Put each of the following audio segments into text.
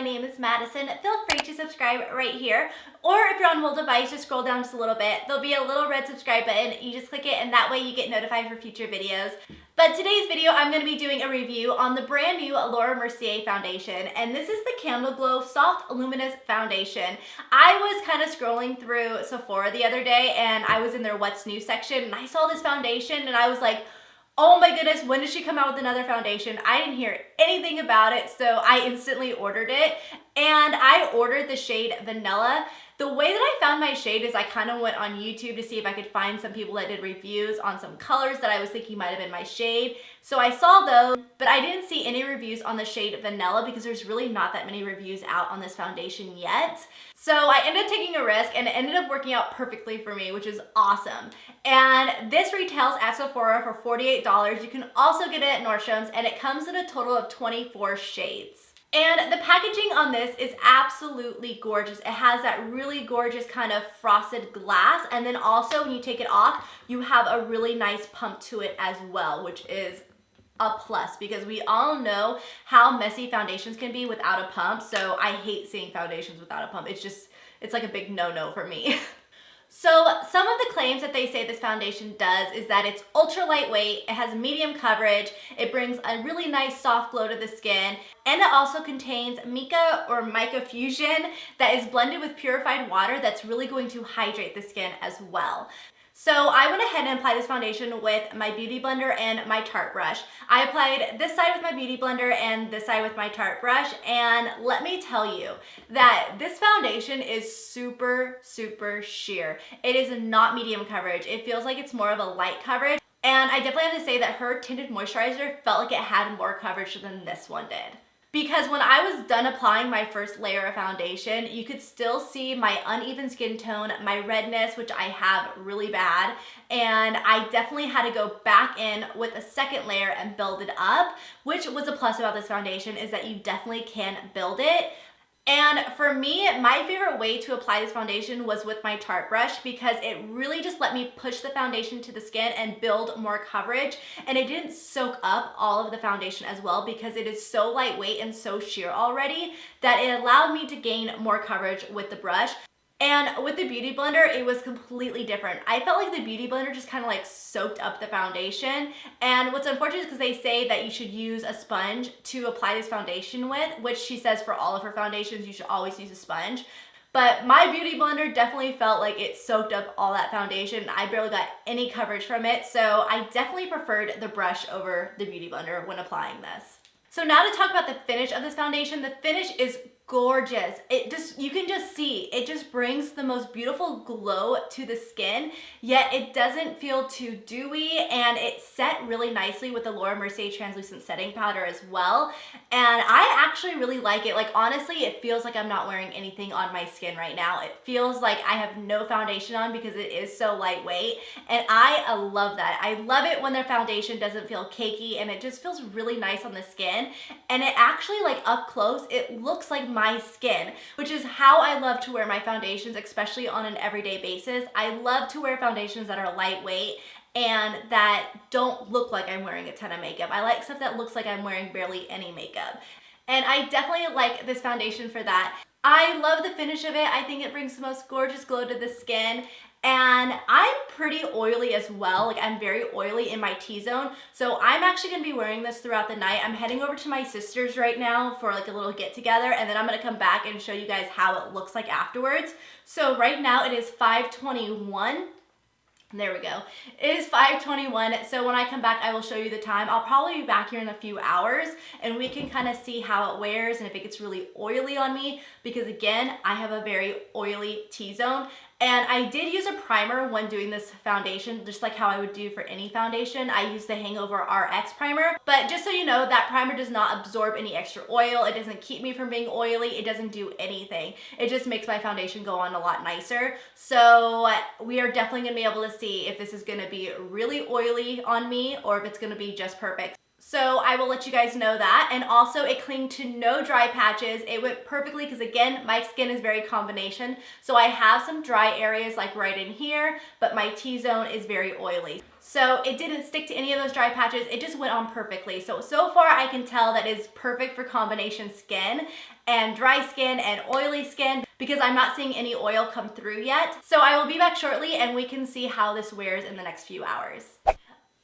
name is Madison. Feel free to subscribe right here. Or if you're on mobile device, just scroll down just a little bit. There'll be a little red subscribe button. You just click it and that way you get notified for future videos. But today's video, I'm going to be doing a review on the brand new Laura Mercier foundation. And this is the Candleglow Soft Luminous Foundation. I was kind of scrolling through Sephora the other day and I was in their What's New section and I saw this foundation and I was like, oh my goodness, when did she come out with another foundation? I didn't hear anything about it, so I instantly ordered it. And I ordered the shade Vanilla. The way that I found my shade is I kind of went on YouTube to see if I could find some people that did reviews on some colors that I was thinking might have been my shade. So I saw those, but I didn't see any reviews on the shade Vanilla because there's really not that many reviews out on this foundation yet. So I ended up taking a risk and it ended up working out perfectly for me, which is awesome. And this retails at Sephora for $48. You can also get it at Nordstrom's and it comes in a total of 24 shades. And the packaging on this is absolutely gorgeous. It has that really gorgeous kind of frosted glass. And then also when you take it off, you have a really nice pump to it as well, which is a plus because we all know how messy foundations can be without a pump. So I hate seeing foundations without a pump. It's like a big no-no for me. So some of the claims that they say this foundation does is that it's ultra lightweight, it has medium coverage, it brings a really nice soft glow to the skin, and it also contains mica or mica fusion that is blended with purified water that's really going to hydrate the skin as well. So I went ahead and applied this foundation with my Beauty Blender and my Tarte brush. I applied this side with my Beauty Blender and this side with my Tarte brush, and let me tell you that this foundation is super, super sheer. It is not medium coverage. It feels like it's more of a light coverage, and I definitely have to say that her tinted moisturizer felt like it had more coverage than this one did. Because when I was done applying my first layer of foundation, you could still see my uneven skin tone, my redness, which I have really bad, and I definitely had to go back in with a second layer and build it up, which was a plus about this foundation is that you definitely can build it. And for me, my favorite way to apply this foundation was with my Tarte brush because it really just let me push the foundation to the skin and build more coverage. And it didn't soak up all of the foundation as well because it is so lightweight and so sheer already that it allowed me to gain more coverage with the brush. And with the Beauty Blender, it was completely different. I felt like the Beauty Blender just kind of like soaked up the foundation. And what's unfortunate is because they say that you should use a sponge to apply this foundation with, which she says for all of her foundations, you should always use a sponge. But my Beauty Blender definitely felt like it soaked up all that foundation. I barely got any coverage from it. So I definitely preferred the brush over the Beauty Blender when applying this. So now to talk about the finish of this foundation, the finish is gorgeous. You can just see, it just brings the most beautiful glow to the skin, yet it doesn't feel too dewy, and it set really nicely with the Laura Mercier translucent setting powder as well. And I actually really like it. Like honestly, it feels like I'm not wearing anything on my skin right now. It feels like I have no foundation on because it is so lightweight, and I love that. I love it when their foundation doesn't feel cakey and it just feels really nice on the skin. And it actually, like up close, it looks like my skin, which is how I love to wear my foundations, especially on an everyday basis. I love to wear foundations that are lightweight and that don't look like I'm wearing a ton of makeup. I like stuff that looks like I'm wearing barely any makeup. And I definitely like this foundation for that. I love the finish of it. I think it brings the most gorgeous glow to the skin. And I'm pretty oily as well. Like I'm very oily in my T-zone. So I'm actually gonna be wearing this throughout the night. I'm heading over to my sister's right now for like a little get together, and then I'm gonna come back and show you guys how it looks like afterwards. So right now it is 5:21. There we go. It is 5:21. So when I come back, I will show you the time. I'll probably be back here in a few hours and we can kind of see how it wears and if it gets really oily on me, because again, I have a very oily T-zone. And I did use a primer when doing this foundation, just like how I would do for any foundation. I used the Hangover RX primer, but just so you know, that primer does not absorb any extra oil. It doesn't keep me from being oily. It doesn't do anything. It just makes my foundation go on a lot nicer. So we are definitely gonna be able to see if this is gonna be really oily on me or if it's gonna be just perfect. So I will let you guys know that. And also it clinged to no dry patches. It went perfectly because again, my skin is very combination. So I have some dry areas like right in here, but my T-zone is very oily. So it didn't stick to any of those dry patches. It just went on perfectly. So far I can tell that it's perfect for combination skin and dry skin and oily skin because I'm not seeing any oil come through yet. So I will be back shortly and we can see how this wears in the next few hours.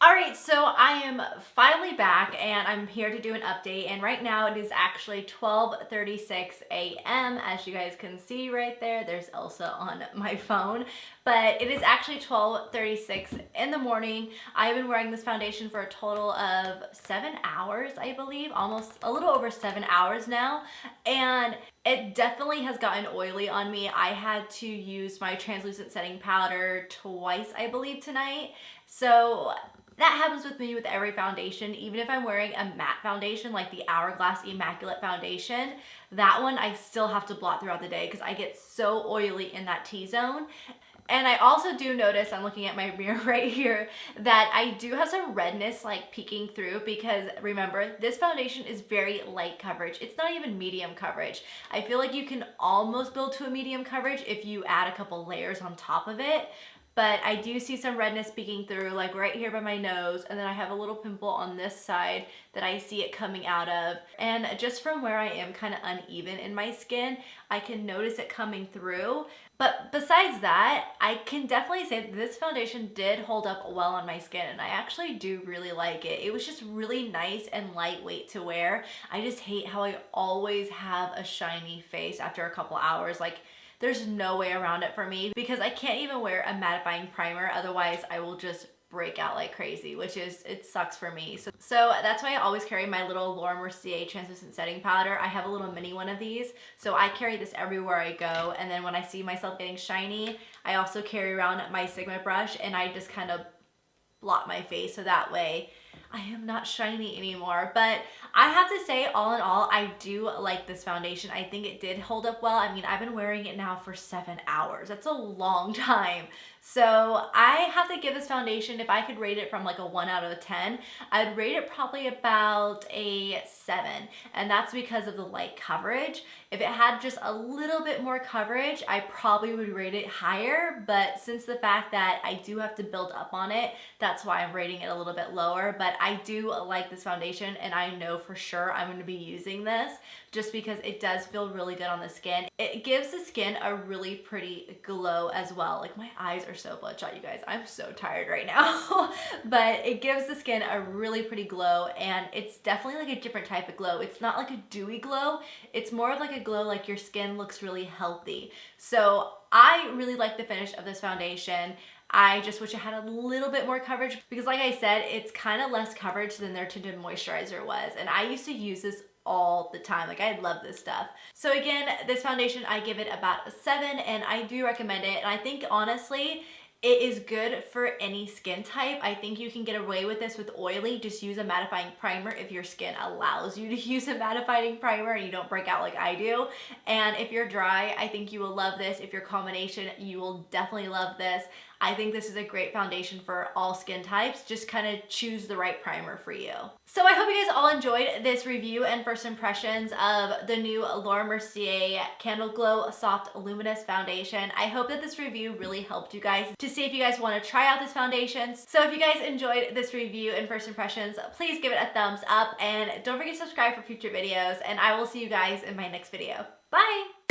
All right, so I am finally back and I'm here to do an update, and right now it is actually 12:36 a.m. As you guys can see right there, there's Elsa on my phone, but it is actually 12:36 in the morning. I've been wearing this foundation for a total of 7 hours, I believe, almost a little over 7 hours now, and it definitely has gotten oily on me. I had to use my translucent setting powder twice, I believe, tonight. So that happens with me with every foundation. Even if I'm wearing a matte foundation like the Hourglass Immaculate Foundation, that one I still have to blot throughout the day because I get so oily in that T-zone. And I also do notice, I'm looking at my mirror right here, that I do have some redness like peeking through because remember, this foundation is very light coverage. It's not even medium coverage. I feel like you can almost build to a medium coverage if you add a couple layers on top of it. But I do see some redness peeking through, like right here by my nose, and then I have a little pimple on this side that I see it coming out of. And just from where I am kind of uneven in my skin, I can notice it coming through. But besides that, I can definitely say that this foundation did hold up well on my skin, and I actually do really like it. It was just really nice and lightweight to wear. I just hate how I always have a shiny face after a couple hours. Like, there's no way around it for me because I can't even wear a mattifying primer. Otherwise, I will just break out like crazy, which is, it sucks for me. So that's why I always carry my little Mercier translucent setting powder. I have a little mini one of these. So I carry this everywhere I go. And then when I see myself getting shiny, I also carry around my Sigma brush and I just kind of blot my face so that way I am not shiny anymore. But I have to say, all in all, I do like this foundation. I think it did hold up well. I mean, I've been wearing it now for 7 hours. That's a long time. So I have to give this foundation, if I could rate it from like a 1 out of 10, I'd rate it probably about a 7. And that's because of the light coverage. If it had just a little bit more coverage, I probably would rate it higher. But since the fact that I do have to build up on it, that's why I'm rating it a little bit lower. But I do like this foundation and I know for sure I'm going to be using this just because it does feel really good on the skin. It gives the skin a really pretty glow as well. Like, my eyes are so bloodshot, you guys. I'm so tired right now. But it gives the skin a really pretty glow, and it's definitely like a different type of glow. It's not like a dewy glow. It's more of like a glow like your skin looks really healthy. So I really like the finish of this foundation. I just wish it had a little bit more coverage because, like I said, it's kind of less coverage than their tinted moisturizer was. And I used to use this all the time. Like, I love this stuff. So again, this foundation, I give it about a 7 and I do recommend it. And I think honestly, it is good for any skin type. I think you can get away with this with oily. Just use a mattifying primer if your skin allows you to use a mattifying primer and you don't break out like I do. And if you're dry, I think you will love this. If you're combination, you will definitely love this. I think this is a great foundation for all skin types. Just kind of choose the right primer for you. So I hope you guys all enjoyed this review and first impressions of the new Mercier Candleglow Soft Luminous Foundation. I hope that this review really helped you guys to see if you guys want to try out this foundation. So if you guys enjoyed this review and first impressions, please give it a thumbs up and don't forget to subscribe for future videos, and I will see you guys in my next video. Bye!